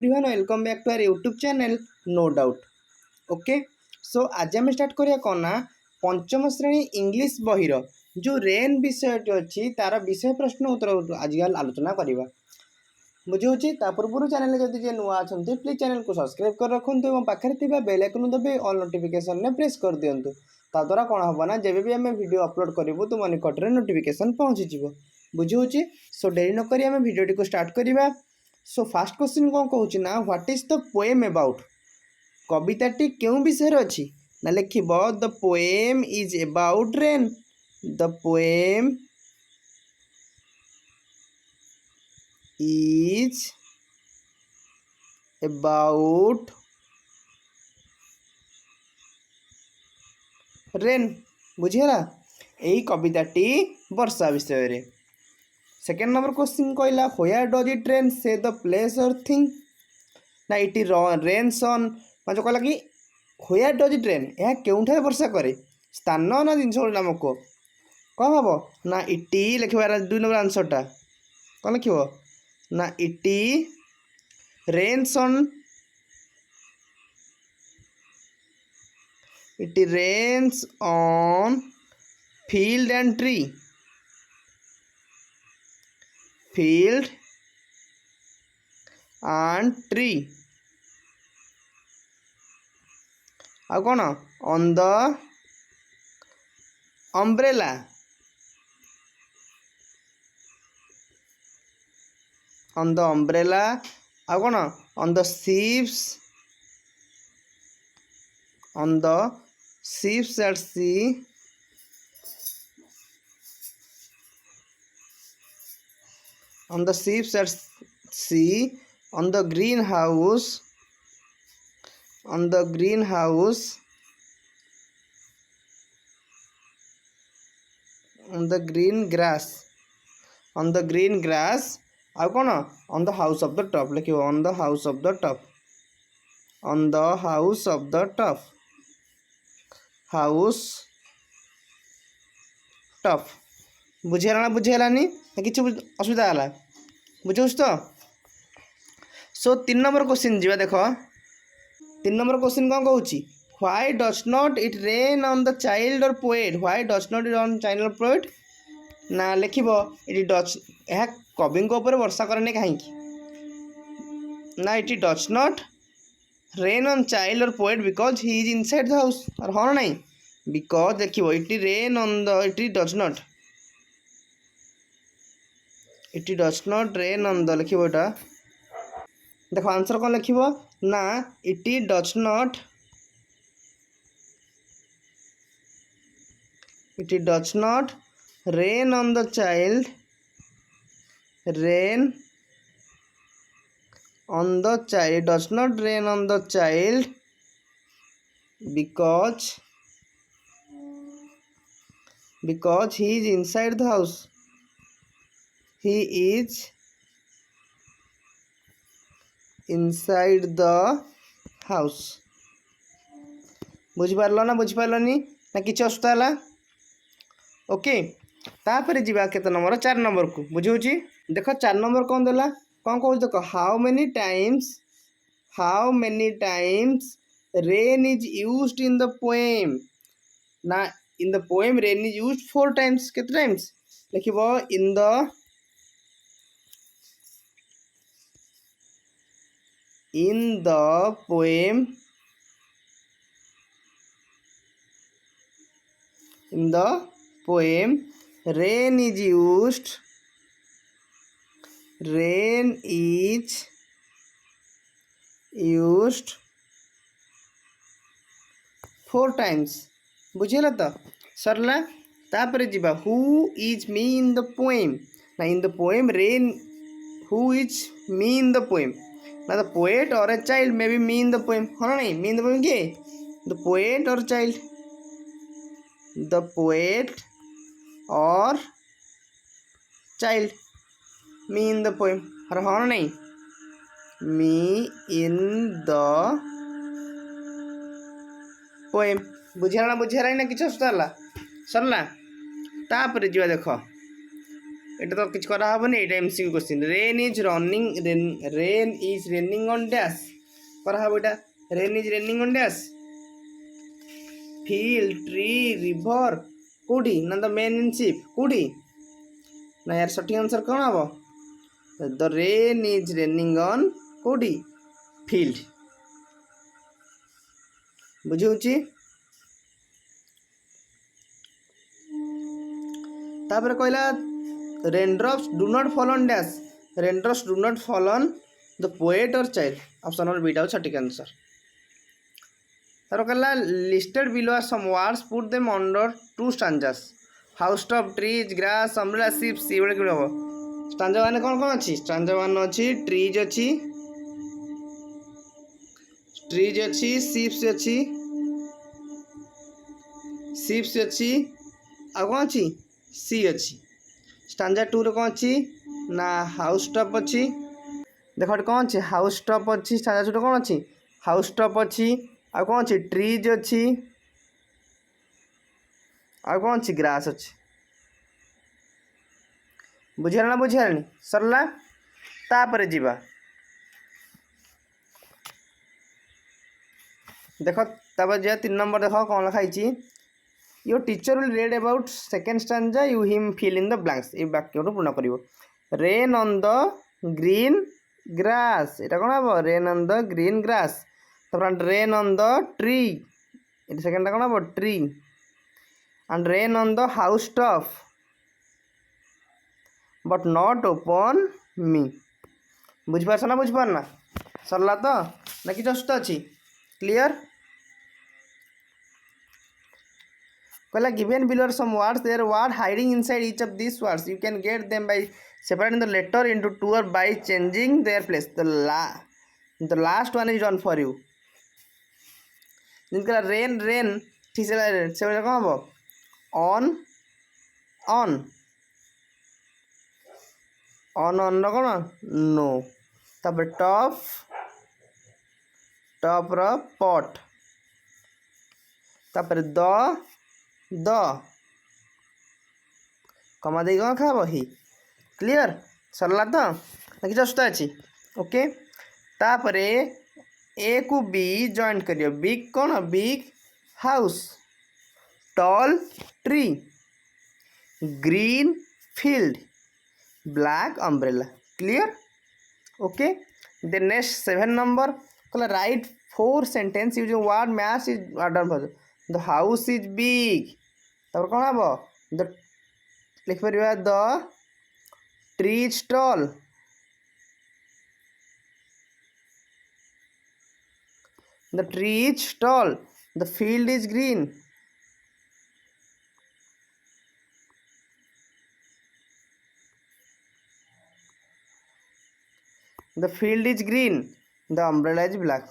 Everyone welcome back to our YouTube channel no doubt. Okay so आज आम start करिया कौन ना पंचम श्रेणी इंग्लिश बहिर जो रेन विषय अच्छी तार विषय प्रश्न उत्तर आज आलोचना करवा बुझे पूर्व चैनल जब जी नुआ अच्छा प्लीज चैनल को सब्सक्राइब कर रखुद और पाखे बेल आइकन दबे ऑल नोटिफिकेशन में प्रेस कर दिंतु ताद्वारा कौन हम ना जब भी आम वीडियो अपलोड करूँ तुम निकट में नोटिफिकेशन पहुँची बुझे सो डेरी नक आम भिडियो को स्टार्ट करवा। सो फास्ट क्वेश्चन कौन कहूँ ना what is the poem about कविताटी क्यों विषय अच्छी ना लिख the poem is about rain the poem is about rain बुझेगा यही कविताटी वर्षा विषय रे। सेकेंड नंबर क्वेश्चन कहला where does it rain say the place or thing ना इट रेन्स ऑन जो कहला कि व्हेयर डज इट रेन यह केउठे वर्षा करे स्थान ना जिनस नामक कौन हम ना इटी लिखा 2 नंबर आंसरटा कौन लिख ना it rains on it rains on field and tree field and tree आ कौन on the umbrella आ कौन on the ships at sea on the ships at sea on the greenhouse on the green grass आ कौन on the house of the top लिखिए on the house of the top बुझेगा ना बुझेगानी किसी असुविधा है बुझे तो। सो 3 number question जी देख 3 number question कौन कहूँ why does not it rain on the child or poet why does not it on child or poet ना लिख इट डज यह कवि वर्षा करे कहीं ना it does not rain on child or poet because he is inside the house और हाँ ना बिकॉज लिख it rain on the it does not rain on the लिख देखो आंसर कौन लिख ना it does not rain on the child does not rain on the child because he is inside the house he is inside the house बुझिपार ना बुझिपारनी ना कि असुविधा है। ओके तापर जीवा केते नंबर 4 नंबर को बुझे देख 4 नंबर कौन देला कौन कहूँ देख how many times rain is used in the poem ना in the poem rain is used 4 times केते टाइम्स लिख in the poem rain is used 4 times बुझेला तो सरला तापर जीवा who is me in the poem ना in the poem rain who is me in the poem ना the poet or a child may be me in the poem हाँ ना नहीं मी इन द पोएम के the poet or child the poet or child me in the poem और हाँ ना नहीं me in the poem बुझेगा ना कि असुविधा है सरला तापर जी देख এটা তো কিছু করা হবে না, এটা MCQ question. Rain is raining on dash করা হবে এটা। Rain is raining on dash field, tree, river, কোটি না ଦ মেନ୍ ଇନ୍ ସିପ୍ କୋଟି ନା, ୟାର ସଠିକ୍ ଆନ୍ସର୍ କ'ଣ ହେବ? The rain is raining on କୋଟି ଫିଲ୍ଡ। ବୁଝି ହେଉଛି? ତାପରେ କହିଲା raindrops do not fall on dash, raindrops do not fall on the poet or child. Option number ବିଟା ହେଉଛି ସଠିକ୍ ଆନ୍ସର୍। ତାପରେ କହିଲା listed below are some words put them under two stanzas. House top, trees, grass, umbrella, ships, ଏଇଭଳିଆ କେମିତି ହେବ? Strandja ମାନେ କ'ଣ କ'ଣ ଅଛି? ଷ୍ଟାଞ୍ଜା ମାନ ଅଛି, ଟ୍ରିଜ୍ ଅଛି, ସିପ୍ସ ଅଛି, ଆଉ କ'ଣ ଅଛି? ସି ଅଛି। ଷ୍ଟାଞ୍ଜା 2ରେ କ'ଣ ଅଛି ନା ହାଉସ୍ ଟପ୍ ଅଛି। ଦେଖ ଏଠି କ'ଣ ଅଛି? ହାଉସ୍ ଟପ୍ ଅଛି। ଷ୍ଟାଞ୍ଜା 2ରେ କ'ଣ ଅଛି? ହାଉସ୍ ଟପ୍ ଅଛି। ଆଉ କ'ଣ ଅଛି? ଟ୍ରିଜ୍ ଅଛି। ଆଉ କ'ଣ ଅଛି? ଗ୍ରାସ୍ ଅଛି। ବୁଝିଗଲା ନା ବୁଝିଗଲାନି? ସରିଲା। ତାପରେ ଯିବା ଦେଖ, ତାପରେ ଯିବା 3 ନମ୍ବର। ଦେଖ କ'ଣ ଲେଖା ହେଇଛି? Your teacher will read about second stanza, you him fill in the blanks। এই বাক্যটো পূর্ণ করিব। Rain on the green grass, এটা কোণ হব? Rain on the green grass. তারপর রেন অন দ ট্রি, এটা সেকেন্ডটা কোণ হব? Tree. and rain on the house top but not upon me। বুঝিপারছ না বুঝিপার না? সরলা তো নাকি জস্ট আছে? ক্লিয়ার? कहला given below are some words, there are word hiding inside each of these words, you can get them by separating the letter into two or by changing their place। the last one is done for you। जिनका rain rain ठीक से कौन हम? On on on on कौन? No. तब top top pot. तापर the कमा दे कौन खा ही। क्लियर? सरला तो ना कि जस्ट अच्छी? ओके। तापर ए को बी जॉइंट करियो। बिग कौन? Big house, tall tree, green field, black umbrella. Clear? Okay. Then next 7 number कहला write 4 sentence using word match is order for. The house is big, तब कौन हम? The लिख पार the tree is tall, the tree is tall, the field is green, the field is green, the umbrella is black।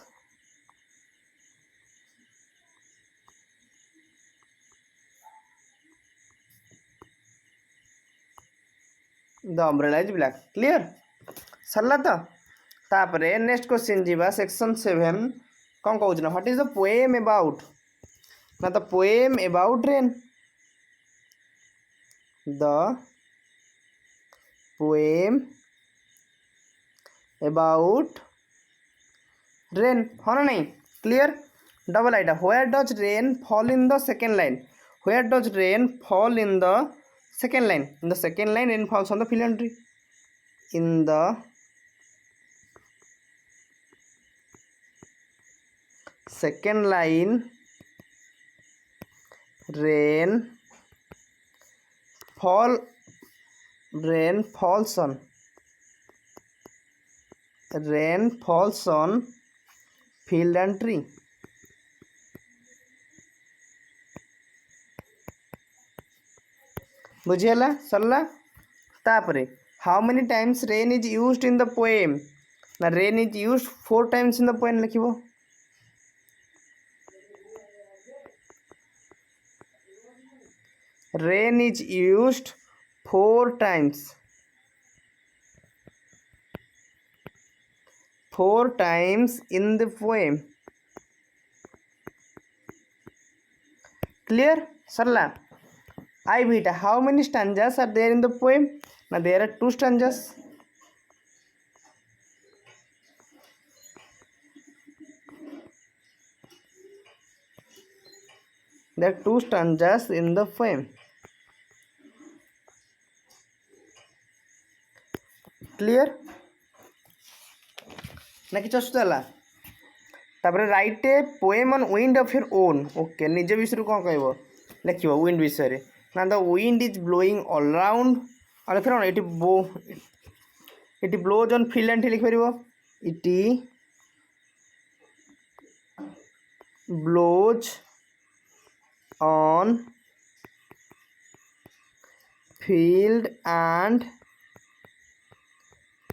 the umbrella is black। Clear? सरला तो तापरे next question जीवा section 7 कौन कहूँ ना what is the poem about ना the poem about rain. The poem about rain हाँ ना नहीं? क्लियर? डबल आइटा where does rain fall in the second line, where does rain fall in the second line, in the second line rain falls on the field tree, in the second line rain falls on field and tree। बुझीगला? सरला। तापरे how many times rain is used in the poem ना rain is used 4 times in the poem लिखिबो। Rain is used 4 times in the poem। Clear? सरला। I beta how many stanzas are there in the poem ना there are two stanzas. There are two stanzas in the poem. Clear? ना कि चुला तापर write a poem on wind of your own. Okay निज विषय कौन कह लिख विंड विषय ना the wind is blowing all round और फिर इट ब्लोज ऑन फिनलैंड लिखिपर it blows on field and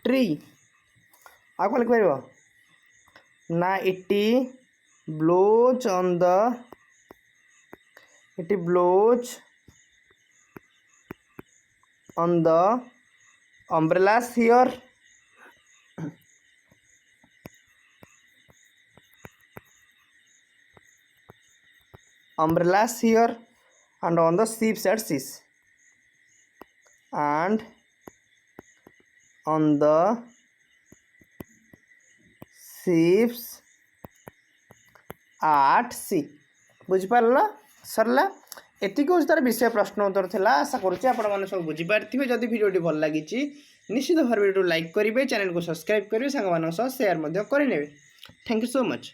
tree. आ कौन लिखिपर ना it blows on the it blows on the umbrellas here. Umbrellas here and on the ships at seas and on the ships at sea. बुझिपार सरला एतिक हूँ तार विषय प्रश्न उत्तर था. आशा करुच्चे आपण सब बुझीपारे. जदि भिडियोटी भल लगी निश्चित भाव भिडियो लाइक करेंगे, चैनल को सब्सक्राइब करेंगे, सांग शेयर करेंगे. Thank you so much.